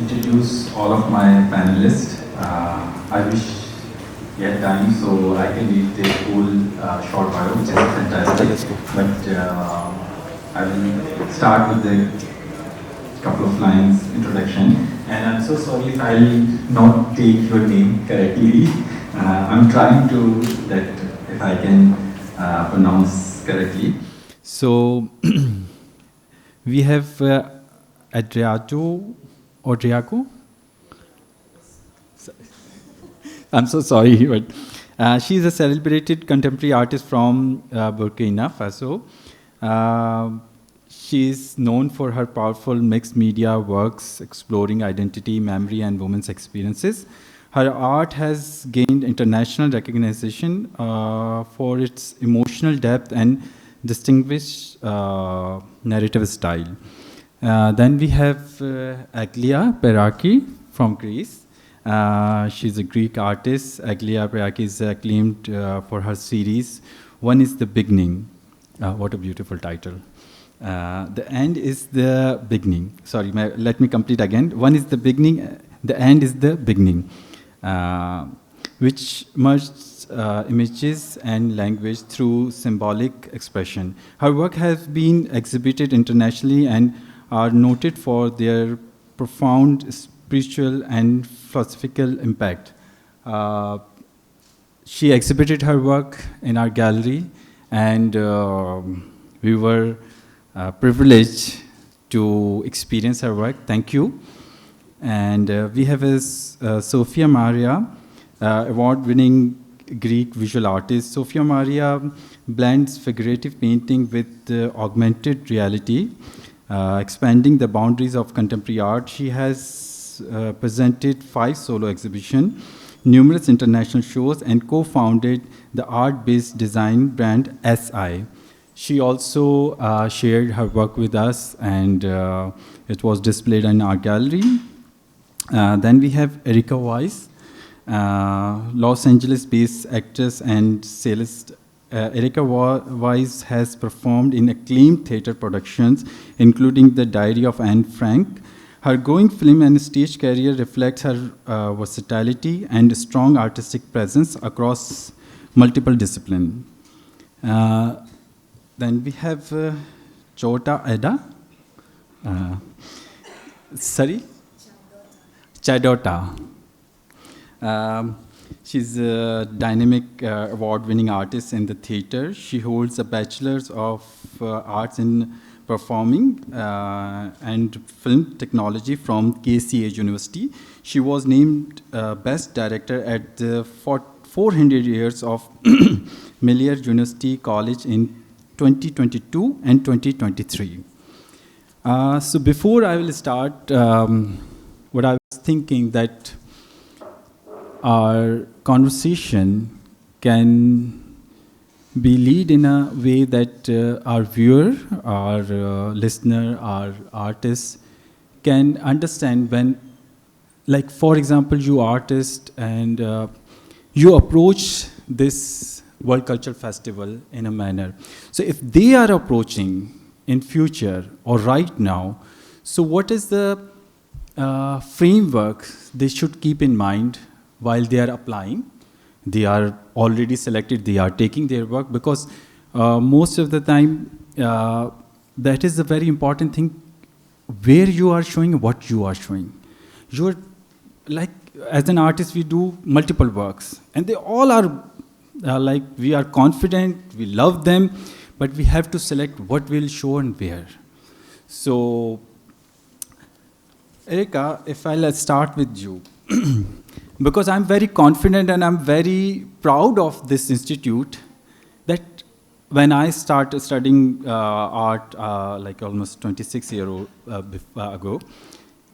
introduce all of my panelists. I wish we had time so I can read the whole short bio, which is fantastic. But I will start with the couple of lines introduction. And I'm so sorry if I'll not take your name correctly. I'm trying to that if I can pronounce correctly. So we have Adjaratou or Ouedraogo. I'm so sorry, but she's a celebrated contemporary artist from Burkina Faso. She is known for her powerful mixed media works exploring identity, memory, and women's experiences. Her art has gained international recognition for its emotional depth and distinguished narrative style. Then we have Aglaia Perrakis from Greece. She's a Greek artist. Aglaia Perrakis is acclaimed for her series, One is the Beginning. What a beautiful title. The end is the beginning. Sorry, let me complete again. One is the beginning, the end is the beginning, which merges images and language through symbolic expression. Her work has been exhibited internationally and are noted for their profound spiritual and philosophical impact. She exhibited her work in our gallery, and we were privileged to experience her work. Thank you. And we have Sofia Maria, award-winning Greek visual artist. Sofia Maria blends figurative painting with augmented reality, expanding the boundaries of contemporary art. She has presented 5 solo exhibitions, numerous international shows, and co-founded the art-based design brand SI. She also shared her work with us, and it was displayed in our gallery. Then we have Erika, Los Angeles-based actress and cellist. Erika Weiss has performed in acclaimed theater productions, including The Diary of Anne Frank. Her growing film and stage career reflects her versatility and strong artistic presence across multiple disciplines. Then we have Chadota Ada. Chadota. She's a dynamic award-winning artist in the theater. She holds a Bachelor's of Arts in Performing and Film Technology from KCA University. She was named Best Director at the 400 Years of Miller University College in 2022 and 2023. So before I will start, what I was thinking that our conversation can be lead in a way that our viewer, our listener, our artist can understand when, like for example, you artist and you approach this World Cultural Festival in a manner. So if they are approaching in future or right now, so what is the framework they should keep in mind while they are applying? They are already selected, they are taking their work, because most of the time that is a very important thing, where you are showing, what you are showing. You're like, as an artist, we do multiple works, and they all are like, we are confident, we love them, but we have to select what we'll show and where. So, Erika, if let's start with you. Because I'm very confident and I'm very proud of this institute, that when I started studying art like almost 26 years ago,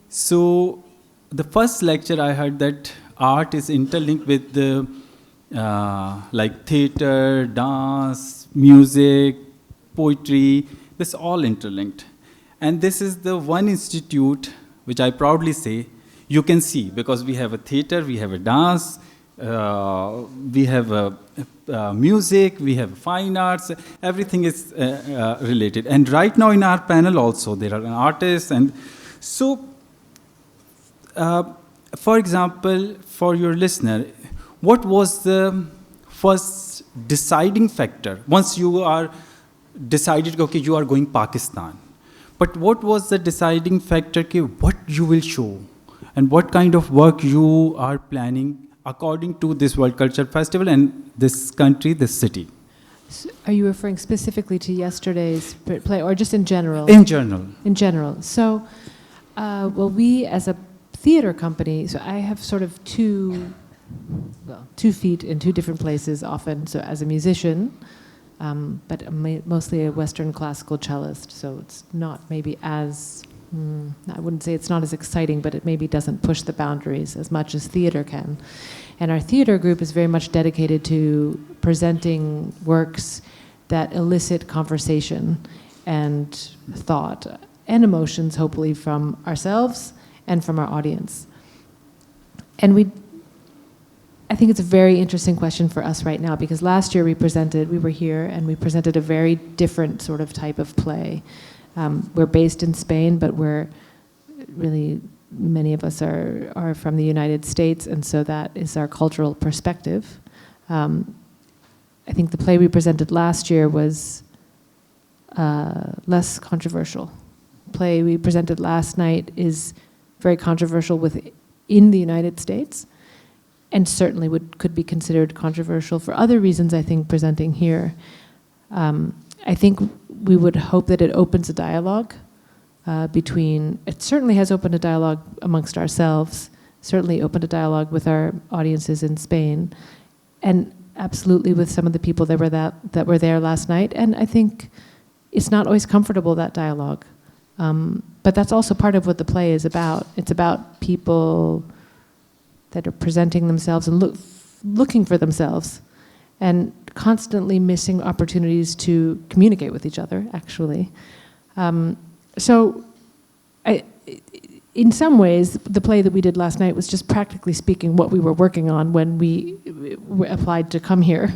so the first lecture I heard that art is interlinked with the like theater, dance, music, poetry, this all interlinked. And this is the one institute which I proudly say you can see, because we have a theater, we have a dance, we have a music, we have fine arts, everything is related. And right now in our panel also, there are artists. And so for example, for your listener, what was the first deciding factor once you are decided, okay, you are going Pakistan? But what was the deciding factor, okay, what you will show and what kind of work you are planning according to this World Culture Festival and this country, this city? Are you referring specifically to yesterday's play or just in general? In general. In general. So, well, we as a theater company, so I have sort of two feet in two different places often. So as a musician, but mostly a Western classical cellist, so it's not maybe as, I wouldn't say it's not as exciting, but it maybe doesn't push the boundaries as much as theater can. And our theater group is very much dedicated to presenting works that elicit conversation and thought and emotions, hopefully, from ourselves and from our audience. And I think it's a very interesting question for us right now, because last year we were here and we presented a very different sort of type of play. We're based in Spain, but we're really, many of us are from the United States, and so that is our cultural perspective. I think the play we presented last year was less controversial. The play we presented last night is very controversial within the United States, and certainly could be considered controversial for other reasons, I think, presenting here. I think we would hope that it opens a dialogue it certainly has opened a dialogue amongst ourselves, certainly opened a dialogue with our audiences in Spain, and absolutely with some of the people that were there last night. And I think it's not always comfortable, that dialogue. But that's also part of what the play is about. It's about people that are presenting themselves and looking for themselves and constantly missing opportunities to communicate with each other, actually. So in some ways, the play that we did last night was just practically speaking what we were working on when we applied to come here.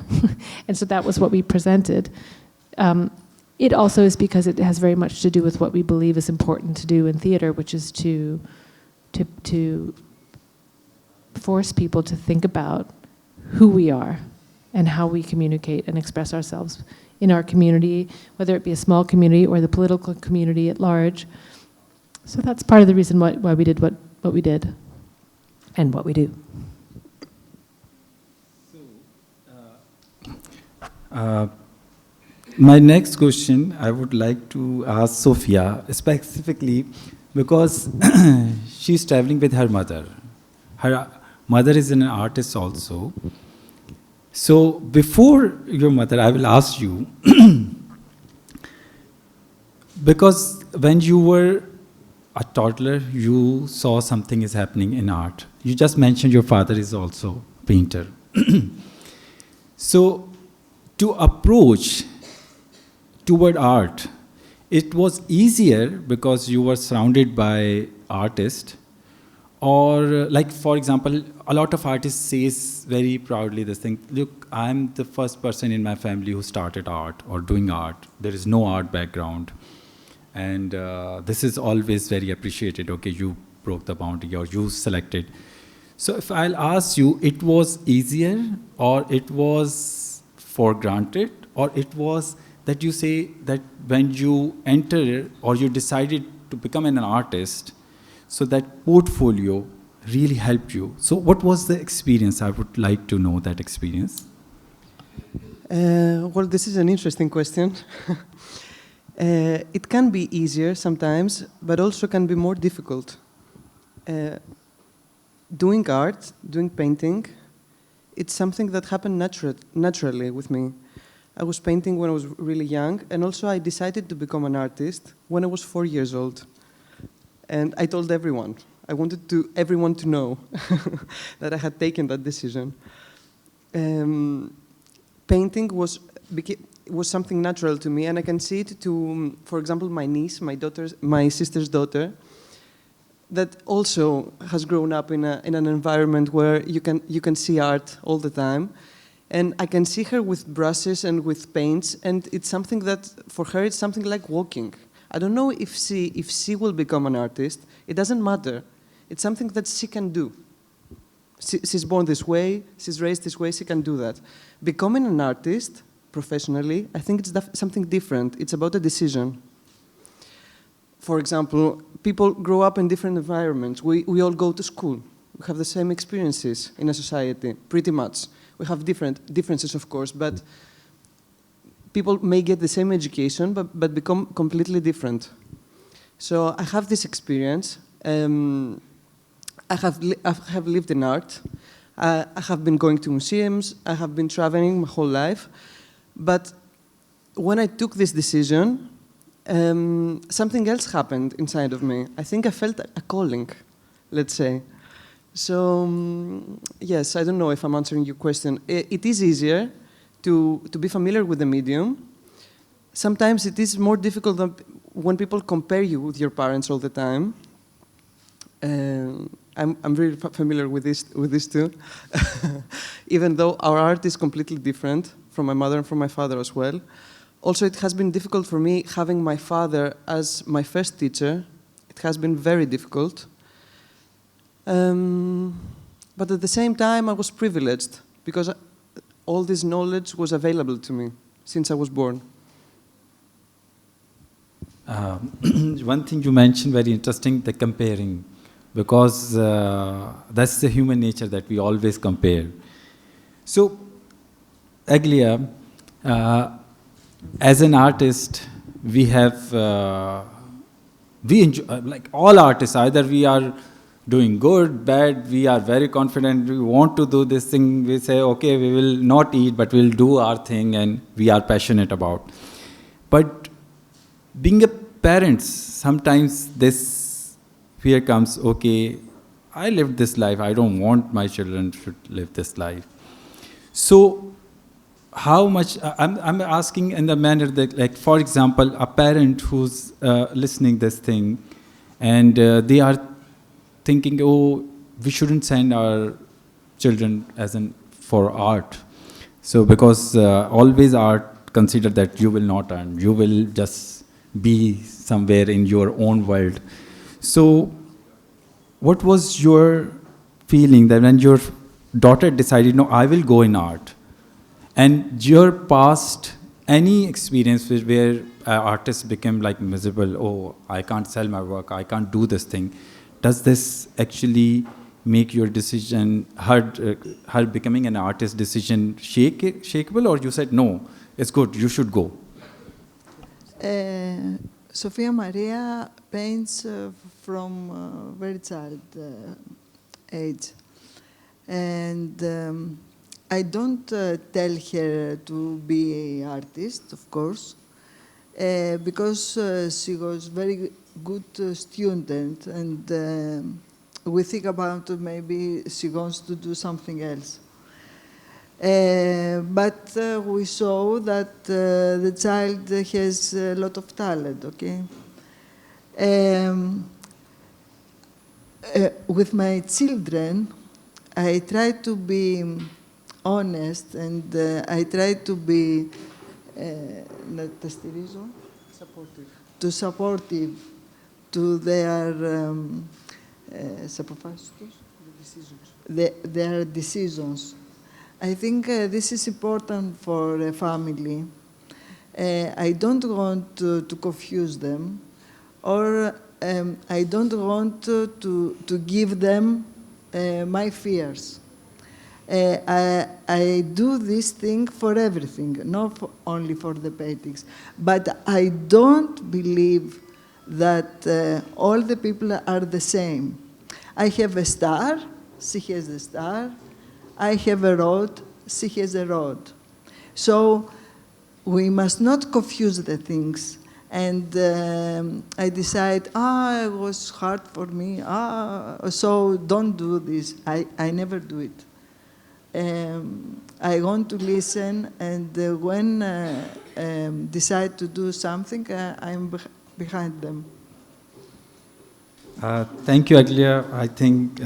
And so that was what we presented. It also is because it has very much to do with what we believe is important to do in theater, which is to force people to think about who we are and how we communicate and express ourselves in our community, whether it be a small community or the political community at large. So that's part of the reason why we did what we did and what we do. My next question, I would like to ask Sofia, specifically because she's traveling with her mother. Her mother is an artist also. So before your mother, I will ask you, because when you were a toddler, you saw something is happening in art. You just mentioned your father is also a painter. So to approach toward art, it was easier because you were surrounded by artists, or like, for example, a lot of artists says very proudly this thing, look, I'm the first person in my family who started art or doing art. There is no art background. And this is always very appreciated. Okay, you broke the boundary or you selected. So if I'll ask you, it was easier or it was for granted, or it was that you say that when you enter or you decided to become an artist, so that portfolio really helped you. So what was the experience? I would like to know that experience. Well, this is an interesting question. It can be easier sometimes, but also can be more difficult. Doing art, doing painting, it's something that happened naturally with me. I was painting when I was really young, and also I decided to become an artist when I was 4 years old. And I told everyone. I wanted everyone to know that I had taken that decision. Painting was something natural to me, and I can see it to, for example, my niece, my sister's daughter, that also has grown up in an environment where you can see art all the time. And I can see her with brushes and with paints, and it's something that, for her, it's something like walking. I don't know if she will become an artist. It doesn't matter. It's something that she can do. She's born this way, she's raised this way, she can do that. Becoming an artist, professionally, I think it's something different. It's about a decision. For example, people grow up in different environments. We all go to school. We have the same experiences in a society, pretty much. We have differences, of course, but people may get the same education, but become completely different. So I have this experience. I have lived in art. I have been going to museums. I have been traveling my whole life. But when I took this decision, something else happened inside of me. I think I felt a calling, let's say. So, yes, I don't know if I'm answering your question. It is easier to be familiar with the medium. Sometimes it is more difficult than when people compare you with your parents all the time. I'm very familiar with this too, even though our art is completely different from my mother and from my father as well. Also, it has been difficult for me having my father as my first teacher. It has been very difficult. But at the same time, I was privileged because all this knowledge was available to me since I was born. One thing you mentioned, very interesting, the comparing. Because that's the human nature that we always compare. So, Aglaia, as an artist, we have, we enjoy, like all artists, either we are doing good, bad, we are very confident, we want to do this thing, we say, okay, we will not eat, but we'll do our thing, and we are passionate about. But being a parent, sometimes this fear comes, okay, I lived this life, I don't want my children to live this life. So, how much, I'm asking in the manner that, like, for example, a parent who's listening this thing, and they are thinking, oh, we shouldn't send our children for art. So, because always art consider that you will not earn, you will just be somewhere in your own world. So, what was your feeling that when your daughter decided, no, I will go in art? And your past, any experience where artists became like miserable, oh, I can't sell my work, I can't do this thing. Does this actually make your decision, her becoming an artist decision shakeable, or you said, no, it's good, you should go? Sofia Maria paints from very child age. And I don't tell her to be an artist, of course, because she was very good student, and we think about maybe she wants to do something else. But we saw that the child has a lot of talent, okay? With my children, I try to be honest, and I try to be supportive to their their decisions. I think this is important for a family. I don't want to confuse them, or I don't want to give them my fears. I do this thing for everything, not only for the paintings. But I don't believe that all the people are the same. I have a star, she has a star. I have a road, she has a road. So we must not confuse the things. And I decide, it was hard for me, so don't do this. I never do it. I want to listen, and when decide to do something, I'm behind them. Thank you, Aglaia. I think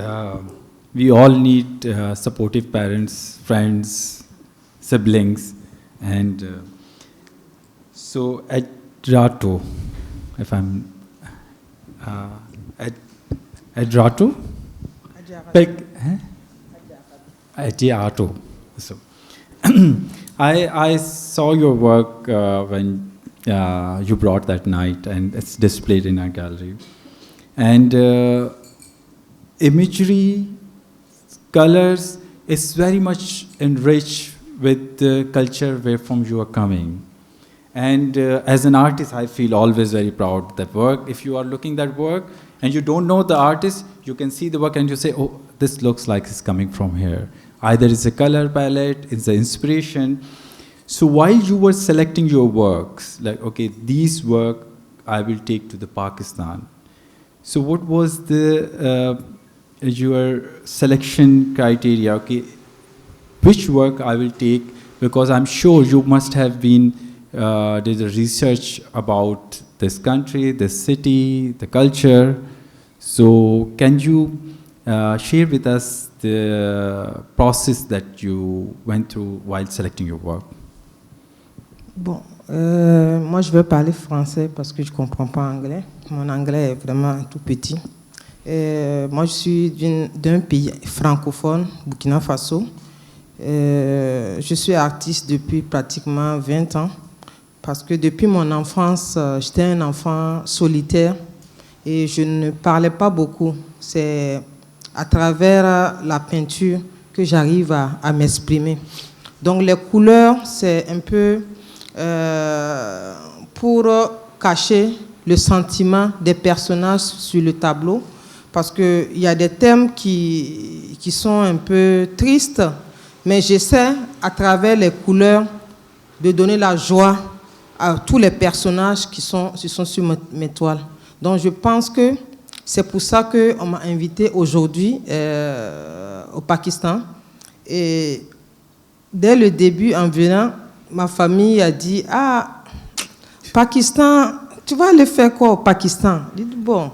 we all need supportive parents, friends, siblings, and so Adjaratou, if I'm Adjaratou? Adjaratou. Adjaratou. So, I saw your work when you brought that night, and it's displayed in our gallery. And imagery, colors is very much enriched with the culture where from you are coming. And as an artist, I feel always very proud of that work. If you are looking at that work and you don't know the artist, you can see the work and you say, oh, this looks like it's coming from here. Either it's a color palette, it's the inspiration. So while you were selecting your works, like, okay, these work I will take to the Pakistan. So what was the your selection criteria? Okay, which work I will take? Because I'm sure you must have been did a research about this country, this city, the culture. So can you share with us the process that you went through while selecting your work? Bon, moi je vais parler français parce que je ne comprends pas anglais. Mon anglais est vraiment tout petit. Moi je suis d'un pays francophone, Burkina Faso. Je suis artiste depuis pratiquement 20 ans parce que depuis mon enfance, j'étais un enfant solitaire et je ne parlais pas beaucoup. C'est à travers la peinture que j'arrive à m'exprimer. Donc les couleurs, c'est un peu pour cacher le sentiment des personnages sur le tableau parce qu'il y a des thèmes qui sont un peu tristes, mais j'essaie à travers les couleurs de donner la joie à tous les personnages qui sont sur mes toiles. Donc je pense que c'est pour ça qu'on m'a invité aujourd'hui au Pakistan. Et dès le début, en venant, ma famille a dit « Ah, Pakistan, tu vas aller faire quoi au Pakistan ?» J'ai dit « Bon,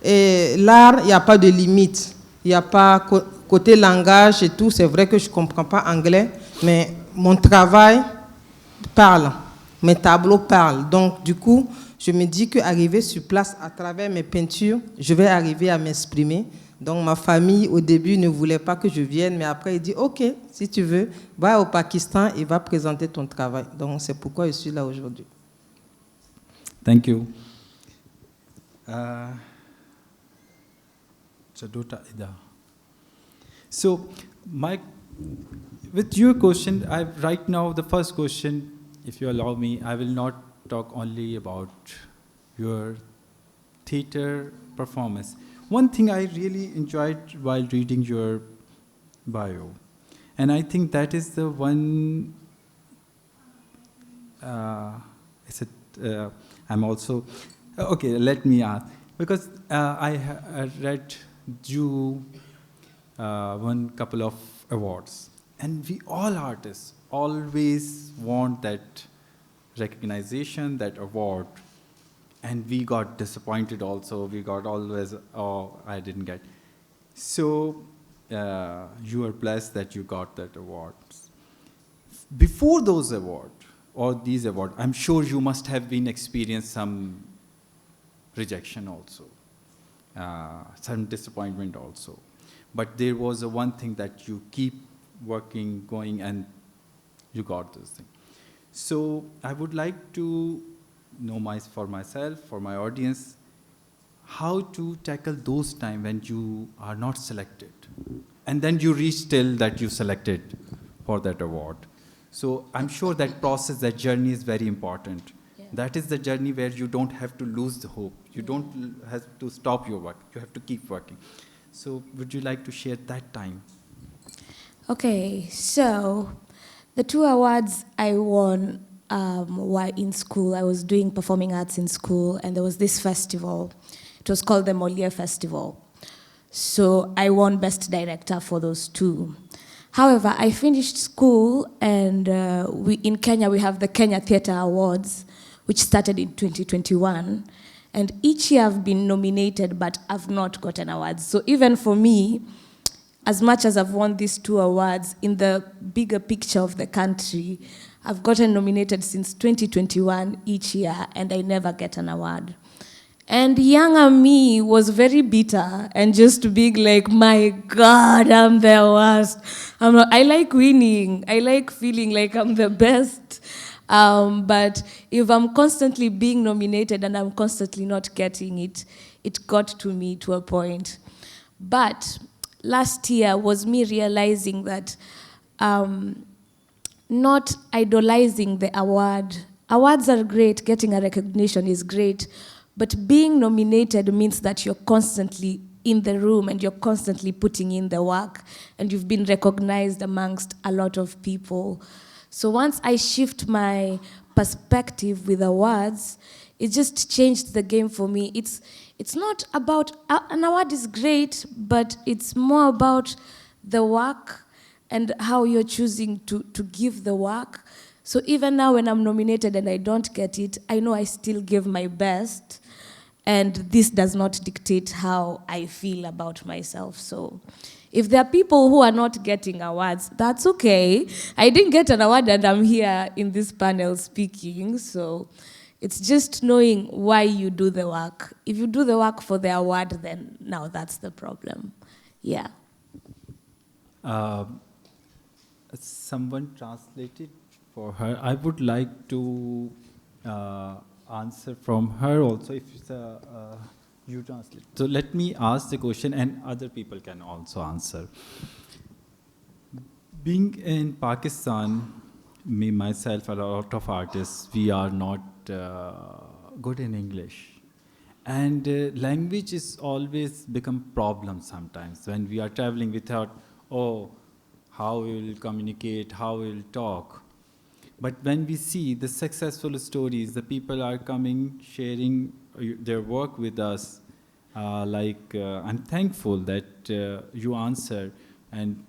l'art, il n'y a pas de limite. Il n'y a pas côté langage et tout. C'est vrai que je ne comprends pas anglais, mais mon travail parle. Mes tableaux parlent. Donc, du coup, je me dis qu'arriver sur place à travers mes peintures, je vais arriver à m'exprimer. Donc, ma famille, au début, ne voulait pas que je vienne, mais après, il dit, OK, si tu veux, va au Pakistan et va présenter ton travail. Donc, c'est pourquoi je suis là aujourd'hui. Thank you. Chadota Ida. So, with your question, right now, the first question, if you allow me, I will not talk only about your theater performance. One thing I really enjoyed while reading your bio, and I think that is the one, I'm also, okay, let me ask, because I read you won a couple of awards, and we all artists always want that recognition, that award, and we got disappointed also. We got always, oh, I didn't get. So you are blessed that you got that award. Before those awards, or these awards, I'm sure you must have been experienced some rejection also, some disappointment also. But there was one thing that you keep working, going, and you got this thing. So I would like to know for myself, for my audience, how to tackle those times when you are not selected. And then you reach till that you selected for that award. So I'm sure that process, that journey is very important. Yeah. That is the journey where you don't have to lose the hope. You don't have to stop your work. You have to keep working. So would you like to share that time? Okay, so the 2 awards I won were in school. I was doing performing arts in school, and there was this festival. It was called the Molière Festival. So I won Best Director for those 2. However, I finished school, and in Kenya we have the Kenya Theatre Awards, which started in 2021. And each year I've been nominated, but I've not gotten awards. So even for me, as much as I've won these 2 awards, in the bigger picture of the country, I've gotten nominated since 2021 each year, and I never get an award. And younger me was very bitter and just being like, my God, I'm the worst. I like winning. I like feeling like I'm the best. But if I'm constantly being nominated and I'm constantly not getting it, it got to me to a point. But last year was me realizing that not idolizing the award. Awards are great, getting a recognition is great, but being nominated means that you're constantly in the room and you're constantly putting in the work and you've been recognized amongst a lot of people. So once I shift my perspective with awards, it just changed the game for me. It's not about, an award is great, but it's more about the work and how you're choosing to give the work. So even now when I'm nominated and I don't get it, I know I still give my best, and this does not dictate how I feel about myself. So if there are people who are not getting awards, that's okay. I didn't get an award and I'm here in this panel speaking, so it's just knowing why you do the work. If you do the work for the award, then now that's the problem. Yeah. Someone translated for her. I would like to answer from her also, if it's you translate. So let me ask the question and other people can also answer. Being in Pakistan, me, myself, a lot of artists, we are not good in English. And language is always become problem sometimes. When we are traveling, we thought, oh, how we will communicate, how we will talk. But when we see the successful stories, the people are coming, sharing their work with us, I'm thankful that you answer, and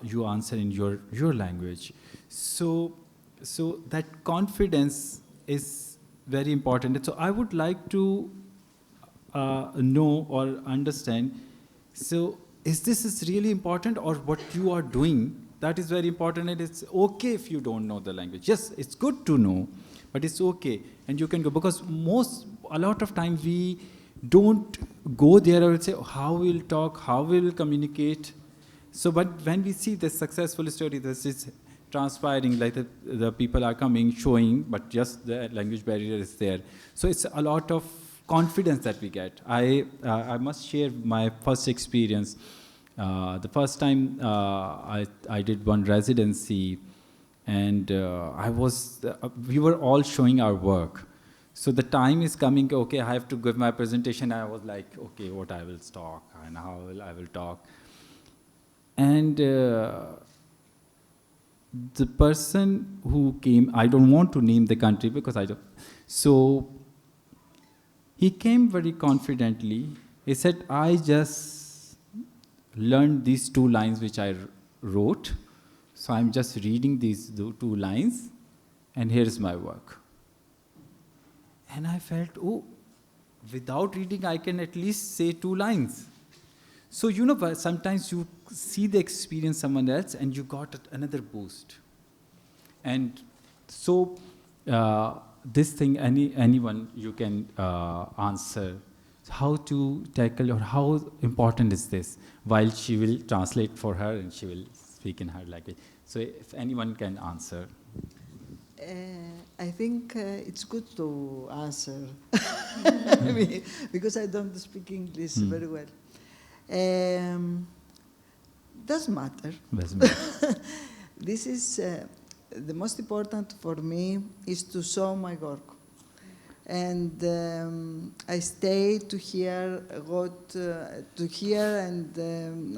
you answer in your language. So that confidence is very important. And so I would like to know or understand, so is this really important, or what you are doing, that is very important, and it's okay if you don't know the language. Yes, it's good to know, but it's okay, and you can go, because a lot of times we don't go there and say how we'll talk, how we'll communicate. So, but when we see the successful story, this is transpiring, like the people are coming, showing, but just the language barrier is there. So it's a lot of confidence that we get. I must share my first experience. The first time I did one residency, and we were all showing our work. So the time is coming, okay, I have to give my presentation. I was like, okay, what I will talk and how I will talk. And the person who came, I don't want to name the country because I don't. So he came very confidently. He said, I just learned these 2 lines which I wrote. So I'm just reading these 2 lines, and here's my work. And I felt, oh, without reading, I can at least say 2 lines. So, you know, sometimes you see the experience someone else and you got another boost. And so this thing, anyone you can answer, how to tackle, or how important is this, while she will translate for her and she will speak in her language. So if anyone can answer. I think it's good to answer, because I don't speak English very well. Doesn't matter. This is the most important for me, is to show my work, and I stay to hear and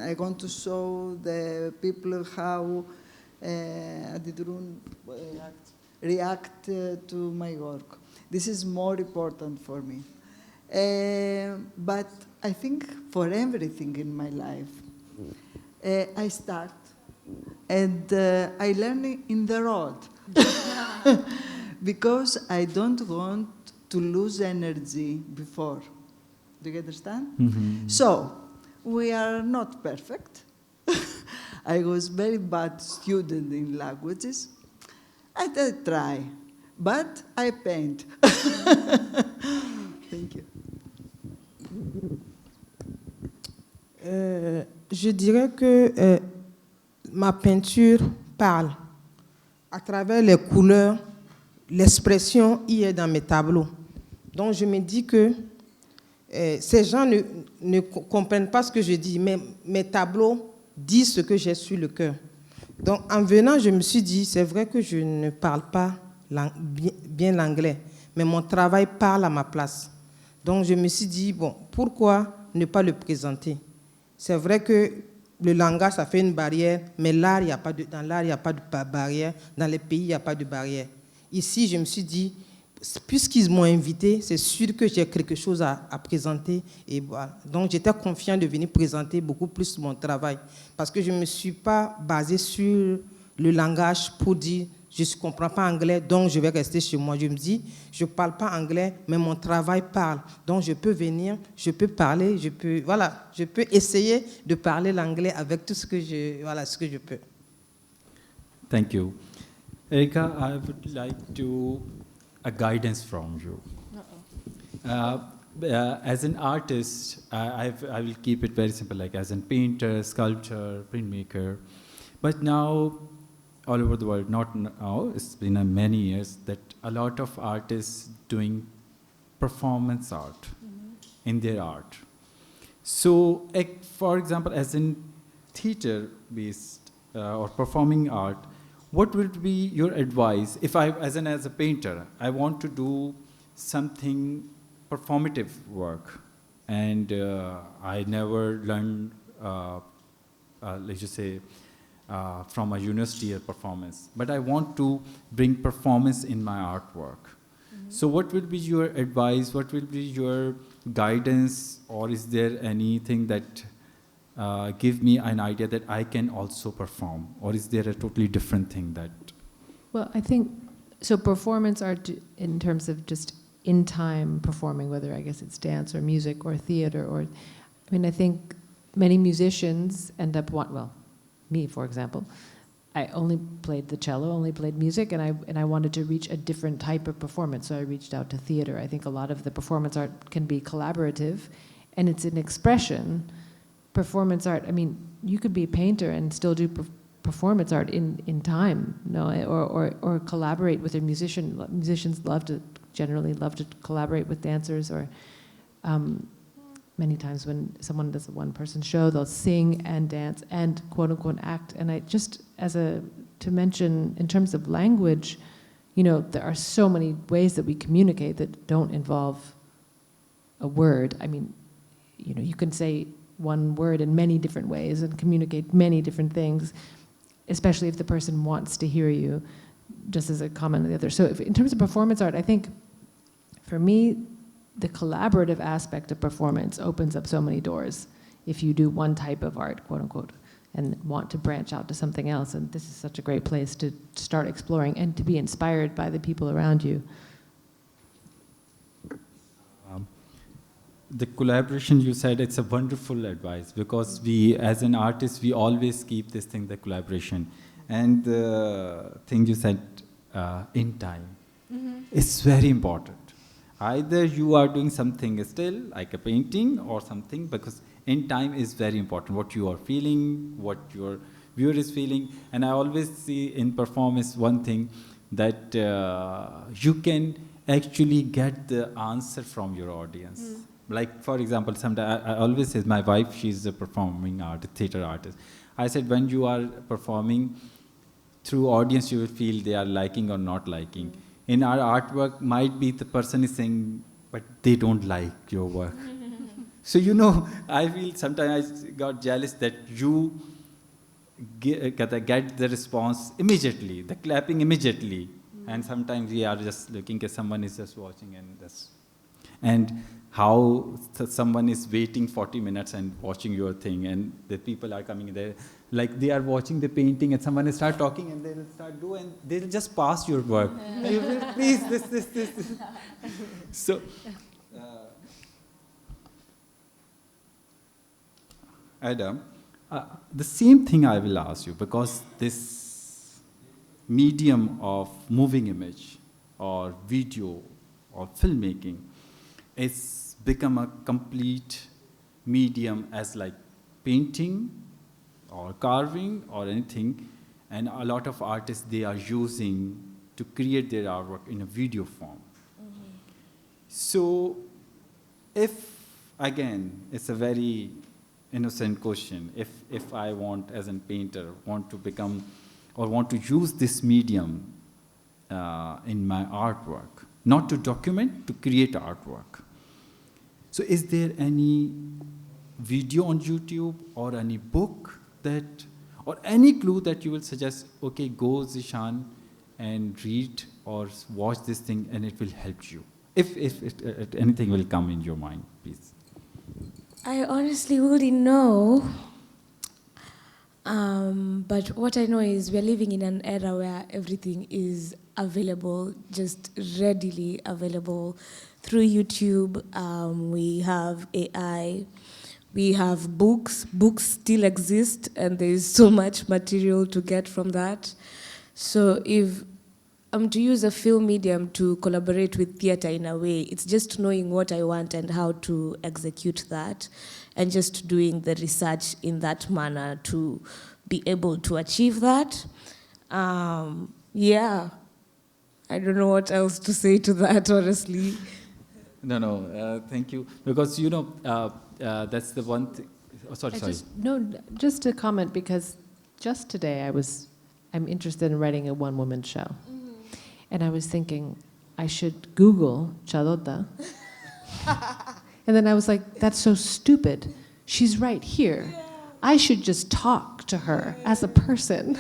I want to show the people how Adjaratou react to my work. This is more important for me. But I think for everything in my life, I start and I learn in the road because I don't want to lose energy before. Do you understand? Mm-hmm. So we are not perfect. I was very bad student in languages. I try, but I paint. Thank you. Je dirais que ma peinture parle. À travers les couleurs, l'expression y est dans mes tableaux. Donc je me dis que ces gens ne comprennent pas ce que je dis, mais mes tableaux disent ce que j'ai sur le cœur. Donc en venant, je me suis dit, c'est vrai que je ne parle pas bien l'anglais, mais mon travail parle à ma place. Donc je me suis dit, bon, pourquoi ne pas le présenter? C'est vrai que le langage, ça fait une barrière, mais l'art, dans l'art, il n'y a pas de barrière. Dans les pays, il n'y a pas de barrière. Ici, je me suis dit, puisqu'ils m'ont invité, c'est sûr que j'ai quelque chose à présenter. Et voilà. Donc, j'étais confiant de venir présenter beaucoup plus mon travail. Parce que je ne me suis pas basée sur le langage pour dire, je ne comprends pas anglais, donc je vais rester chez moi. Je me dis, je ne parle pas anglais, mais mon travail parle. Donc, je peux venir, je peux parler, je peux essayer de parler l'anglais avec tout ce que je peux. Thank you. Erika, I would like a guidance from you. As an artist, I will keep it very simple, like as a painter, sculptor, printmaker. But now, all over the world, not now, it's been many years, that a lot of artists doing performance art in their art. So, for example, as in theater-based or performing art, what would be your advice if as a painter, I want to do something performative work, and I never learned, let's just say, from a university or performance, but I want to bring performance in my artwork. So what will be your advice? What will be your guidance? Or is there anything that give me an idea that I can also perform? Or is there a totally different thing that... Well, I think, so performance art in terms of just in time performing, whether I guess it's dance or music or theater, or, I mean, I think many musicians end up, well, me, for example, I only played the cello, only played music, and I wanted to reach a different type of performance, so I reached out to theater. I think a lot of the performance art can be collaborative, and it's an expression. Performance art, I mean, you could be a painter and still do performance art in time, no, or collaborate with a musician. Musicians generally love to collaborate with dancers, or many times when someone does a one-person show, they'll sing and dance and quote-unquote act. And I just, to mention, in terms of language, you know, there are so many ways that we communicate that don't involve a word. I mean, you know, you can say one word in many different ways and communicate many different things, especially if the person wants to hear you, just as a comment on the other. So in terms of performance art, I think, for me, the collaborative aspect of performance opens up so many doors if you do one type of art, quote unquote, and want to branch out to something else. And this is such a great place to start exploring and to be inspired by the people around you. The collaboration you said, it's a wonderful advice, because we, as an artist, we always keep this thing, the collaboration. And the thing you said, in time, it's very important. Either you are doing something still, like a painting or something, because in time is very important, what you are feeling, what your viewer is feeling. And I always see in performance one thing, that you can actually get the answer from your audience. Like, for example, sometimes I always say, my wife, she's a performing artist, theater artist. I said, when you are performing, through audience, you will feel they are liking or not liking. In our artwork, might be the person is saying, but they don't like your work. So, you know, I feel sometimes I got jealous that you get the response immediately, the clapping immediately. And sometimes we are just looking at someone is just watching and how someone is waiting 40 minutes and watching your thing, and the people are coming there, like they are watching the painting, and someone will start talking and they will start doing, and they will just pass your work. You will, please, this. So, Adam, the same thing I will ask you, because this medium of moving image or video or filmmaking is become a complete medium as like painting or carving or anything, and a lot of artists, they are using to create their artwork in a video form. So if, again, it's a very innocent question, if I want, as a painter, want to become or want to use this medium in my artwork, not to document, to create artwork. So is there any video on YouTube or any book that, or any clue that you will suggest, okay, go Zeeshan and read or watch this thing and it will help you? If anything will come in your mind, please. I honestly wouldn't know. But what I know is we're living in an era where everything is available, just readily available through YouTube. We have AI, we have books. Books still exist, and there is so much material to get from that. So if I'm to use a film medium to collaborate with theater in a way, it's just knowing what I want and how to execute that, and just doing the research in that manner to be able to achieve that. Yeah, I don't know what else to say to that, honestly. No, thank you. Because, you know, that's the one thing. Oh, sorry. Just a comment, because just today I'm interested in writing a one-woman show. And I was thinking, I should Google Chadota. And then I was like, that's so stupid. She's right here. Yeah. I should just talk to her as a person.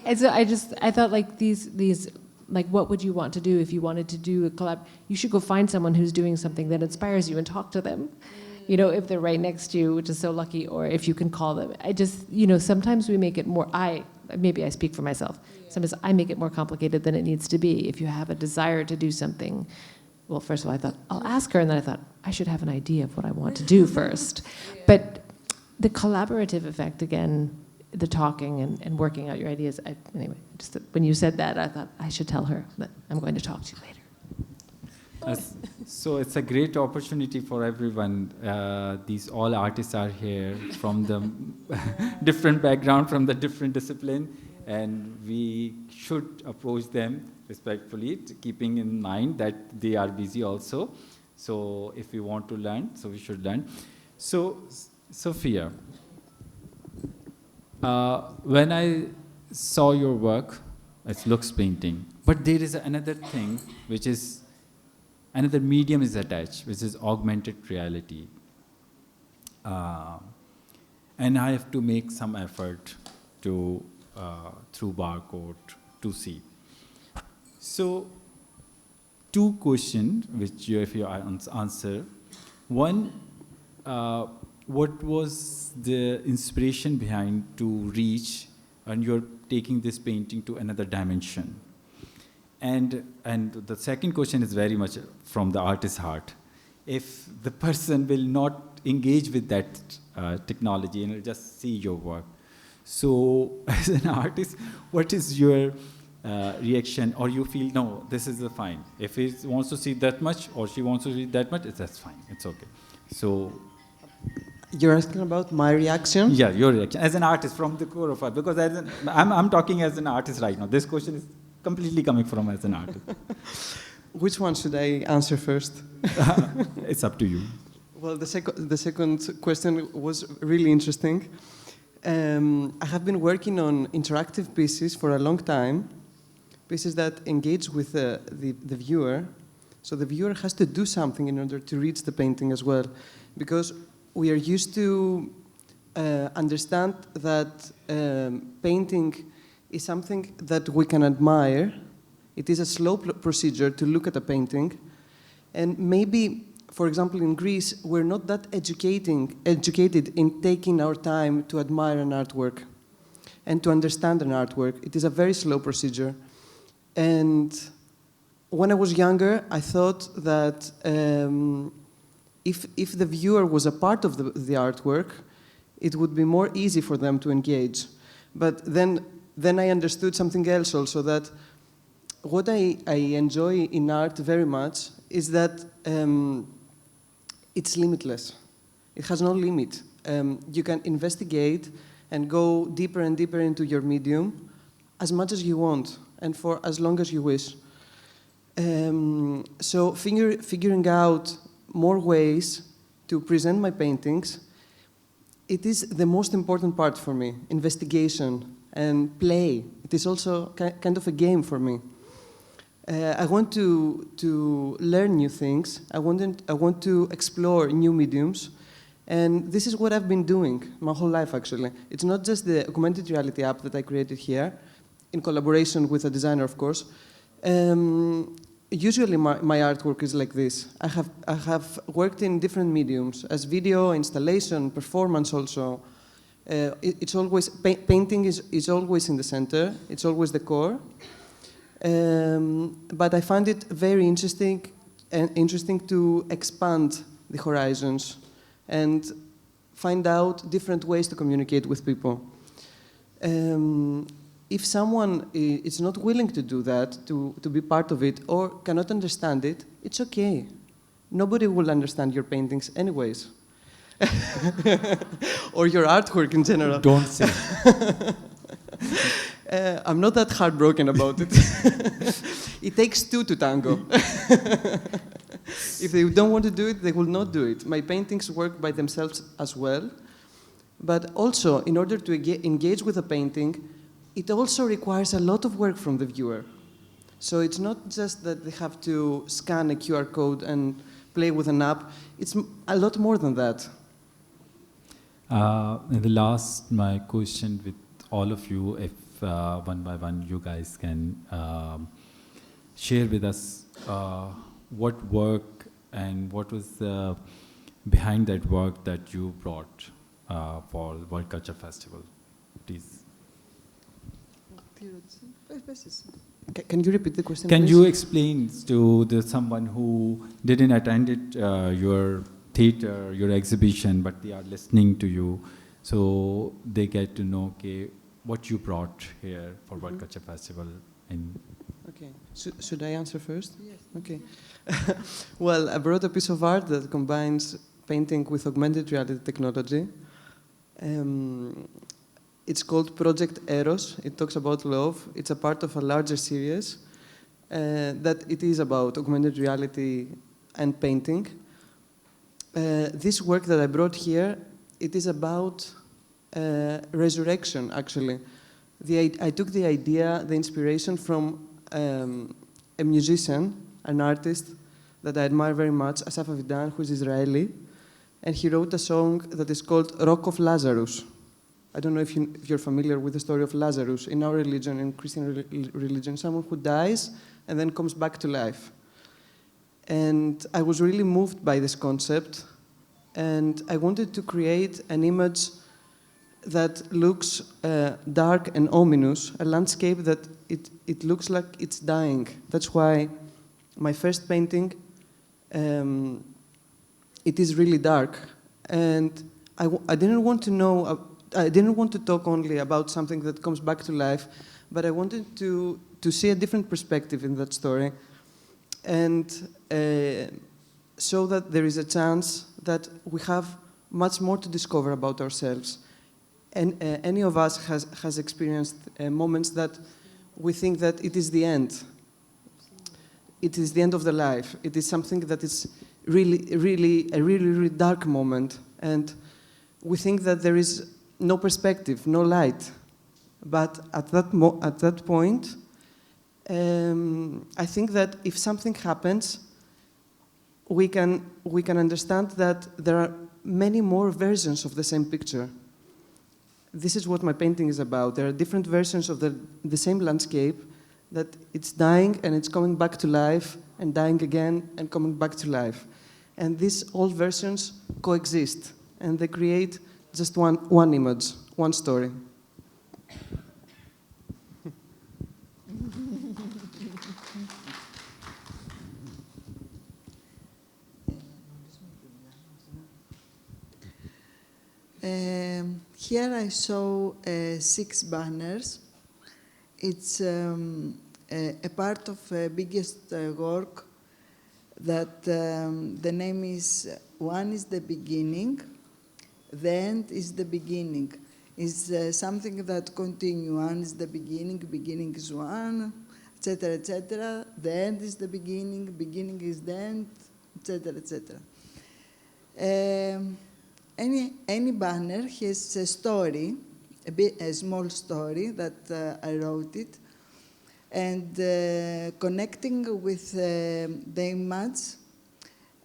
And so I thought like these, like what would you want to do if you wanted to do a collab? You should go find someone who's doing something that inspires you and talk to them. You know, if they're right next to you, which is so lucky, or if you can call them. I just, you know, sometimes we make it more, maybe I speak for myself. Sometimes I make it more complicated than it needs to be. If you have a desire to do something, well, first of all, I thought, I'll ask her, and then I thought, I should have an idea of what I want to do first. But the collaborative effect, again, the talking and working out your ideas, anyway, just when you said that, I thought, I should tell her that I'm going to talk to you later. So it's a great opportunity for everyone. These all artists are here from the different background, from the different discipline, and we should approach them respectfully, keeping in mind that they are busy also. So if we want to learn, so we should learn. So, Sofia, when I saw your work, it looks painting, but there is another thing which is, another medium is attached, which is augmented reality. And I have to make some effort to, through barcode, to see. So, two questions, which you, if you answer. One, what was the inspiration behind to reach, and you're taking this painting to another dimension? And the second question is very much from the artist's heart. If the person will not engage with that technology and just see your work, so as an artist, what is your reaction? Or you feel, no, this is fine. If he wants to see that much or she wants to see that much, that's fine, it's okay. So, you're asking about my reaction? Yeah, your reaction as an artist from the core of art, because I'm talking as an artist right now. This question is completely coming from as an artist. Which one should I answer first? It's up to you. Well, the second question was really interesting. I have been working on interactive pieces for a long time, pieces that engage with the viewer. So the viewer has to do something in order to reach the painting as well, because we are used to understand that painting is something that we can admire. It is a slow procedure to look at a painting. And maybe, for example, in Greece, we're not that educated in taking our time to admire an artwork and to understand an artwork. It is a very slow procedure. And when I was younger, I thought that if the viewer was a part of the artwork, it would be more easy for them to engage. But then I understood something else also, that what I enjoy in art very much is that it's limitless. It has no limit. You can investigate and go deeper and deeper into your medium as much as you want and for as long as you wish. So figuring out more ways to present my paintings, it is the most important part for me, investigation and play. It is also kind of a game for me. I want to learn new things. I want to explore new mediums. And this is what I've been doing my whole life, actually. It's not just the augmented reality app that I created here, in collaboration with a designer, of course. Usually my artwork is like this. I have worked in different mediums, as video, installation, performance also. It's always, painting is always in the center. It's always the core. But I find it very interesting to expand the horizons and find out different ways to communicate with people. If someone is not willing to do that, to be part of it, or cannot understand it, it's okay. Nobody will understand your paintings anyways. Or your artwork in general. Don't say. I'm not that heartbroken about it. It takes two to tango. If they don't want to do it, they will not do it. My paintings work by themselves as well. But also, in order to engage with a painting, it also requires a lot of work from the viewer. So it's not just that they have to scan a QR code and play with an app. It's a lot more than that. And the last, my question with all of you, if one by one you guys can share with us what work and what was behind that work that you brought for World Culture Festival, please. Can you repeat the question, Can please? you explain to someone who didn't attend your theater, your exhibition, but they are listening to you, so they get to know, okay, what you brought here for World Culture Festival? Okay. Should I answer first? Yes. Okay. Well, I brought a piece of art that combines painting with augmented reality technology. It's called Project Eros. It talks about love. It's a part of a larger series that it is about augmented reality and painting. This work that I brought here, it is about resurrection, actually. I took the idea, the inspiration from a musician, an artist that I admire very much, Asaf Avidan, who is Israeli, and he wrote a song that is called Rock of Lazarus. I don't know if you're familiar with the story of Lazarus. In our religion, in Christian religion, someone who dies and then comes back to life. And I was really moved by this concept, and I wanted to create an image that looks dark and ominous, a landscape that it looks like it's dying. That's why my first painting, it is really dark. And I didn't want to know, I didn't want to talk only about something that comes back to life, but I wanted to see a different perspective in that story and show that there is a chance that we have much more to discover about ourselves. And any of us has experienced moments that we think that it is the end. It is the end of the life. It is something that is really dark moment. And we think that there is no perspective, no light. But at that point, I think that if something happens, we can understand that there are many more versions of the same picture. This is what my painting is about. There are different versions of the same landscape, that it's dying and it's coming back to life, and dying again and coming back to life. And these all versions coexist, and they create just one image, one story. Here I saw 6 banners. It's a part of a biggest work that the name is, one is the beginning, the end is the beginning. It's something that continues. One is the beginning is one, etc., etc. The end is the beginning is the end, etc., etc. Any banner has a story, a small story that I wrote it, and connecting with the image,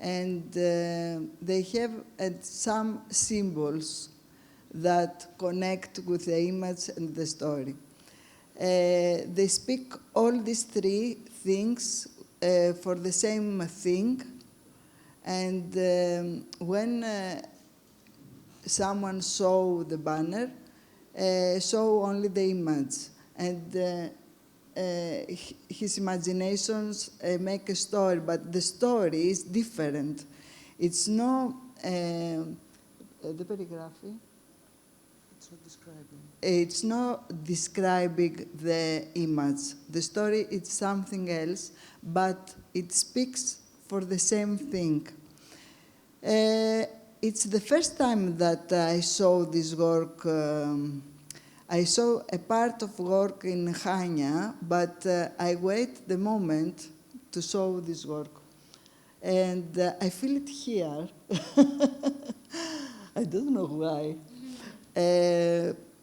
and they have some symbols that connect with the image and the story. They speak all these three things for the same thing, and when someone saw the banner, saw only the image, and his imaginations make a story, but the story is different. It's not the paragraphy. It's not describing the image. The story is something else, but it speaks for the same thing. It's the first time that I saw this work. I saw a part of work in Chania, but I wait the moment to show this work. And I feel it here. I don't know why.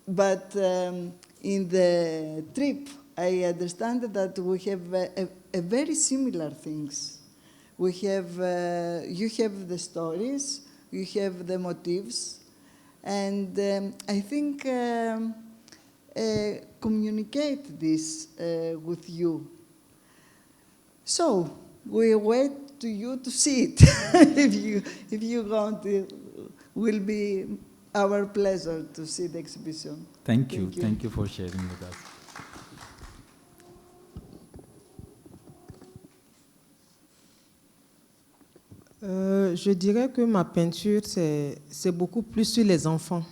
But in the trip, I understand that we have a very similar things. We have, you have the stories, you have the motifs, and I think communicate this with you. So we wait to you to see it. if you want, it will be our pleasure to see the exhibition. Thank you. Thank you for sharing with us. Je dirais que ma peinture, c'est beaucoup plus sur les enfants,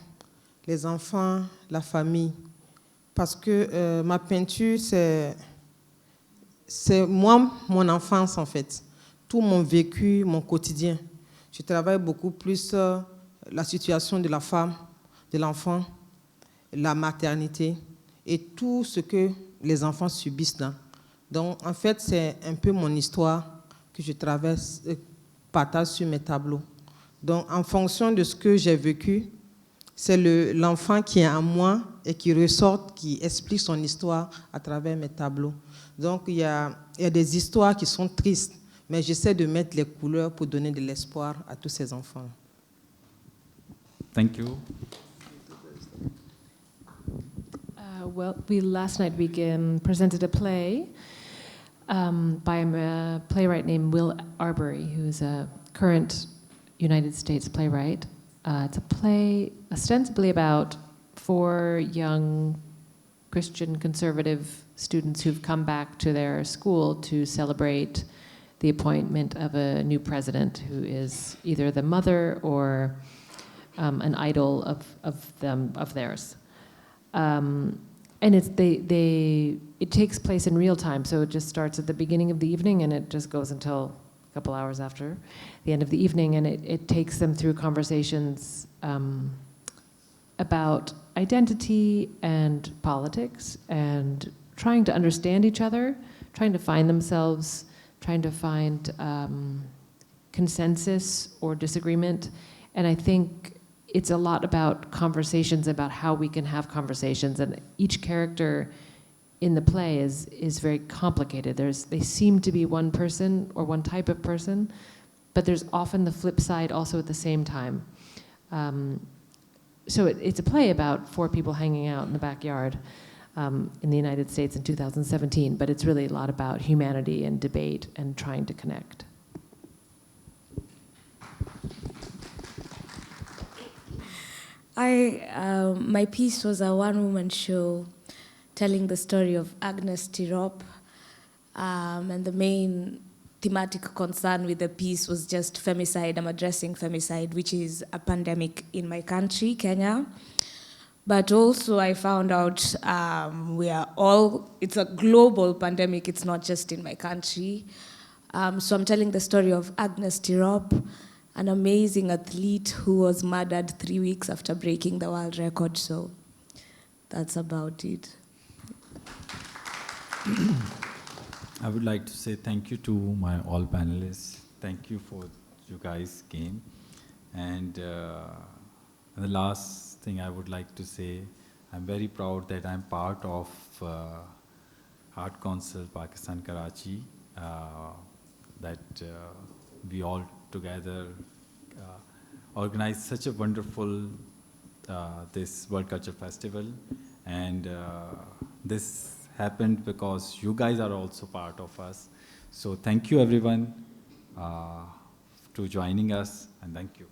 la famille. Parce que ma peinture, c'est moi, mon enfance en fait. Tout mon vécu, mon quotidien. Je travaille beaucoup plus la situation de la femme, de l'enfant, la maternité et tout ce que les enfants subissent là. Donc, en fait, c'est un peu mon histoire que je partage sur mes tableaux. Donc, en fonction de ce que j'ai vécu, c'est l'enfant qui est en moi et qui ressort, qui explique son histoire à travers mes tableaux. Donc, il y a des histoires qui sont tristes, mais j'essaie de mettre les couleurs pour donner de l'espoir à tous ces enfants. Thank you. Well, last night we presented a play by a playwright named Will Arbery, who is a current United States playwright. It's a play ostensibly about 4 young Christian conservative students who've come back to their school to celebrate the appointment of a new president who is either the mother or an idol of theirs. And it takes place in real time, so it just starts at the beginning of the evening and it just goes until a couple hours after the end of the evening, and it takes them through conversations about identity and politics and trying to understand each other, trying to find themselves, trying to find consensus or disagreement. And I think it's a lot about conversations, about how we can have conversations, and each character in the play is very complicated. They seem to be one person or one type of person, but there's often the flip side also at the same time. So it's a play about 4 people hanging out in the backyard in the United States in 2017, but it's really a lot about humanity and debate and trying to connect. My piece was a one-woman show telling the story of Agnes Tirop, and the main thematic concern with the piece was just femicide. I'm addressing femicide, which is a pandemic in my country, Kenya. But also I found out it's a global pandemic, it's not just in my country. So I'm telling the story of Agnes Tirop, an amazing athlete who was murdered 3 weeks after breaking the world record. So that's about it. I would like to say thank you to my all panelists. Thank you for you guys came. And the last thing I would like to say, I'm very proud that I'm part of Art Council Pakistan Karachi, that we all together organized such a wonderful this World Culture Festival. And this happened because you guys are also part of us. So thank you everyone to joining us, and thank you.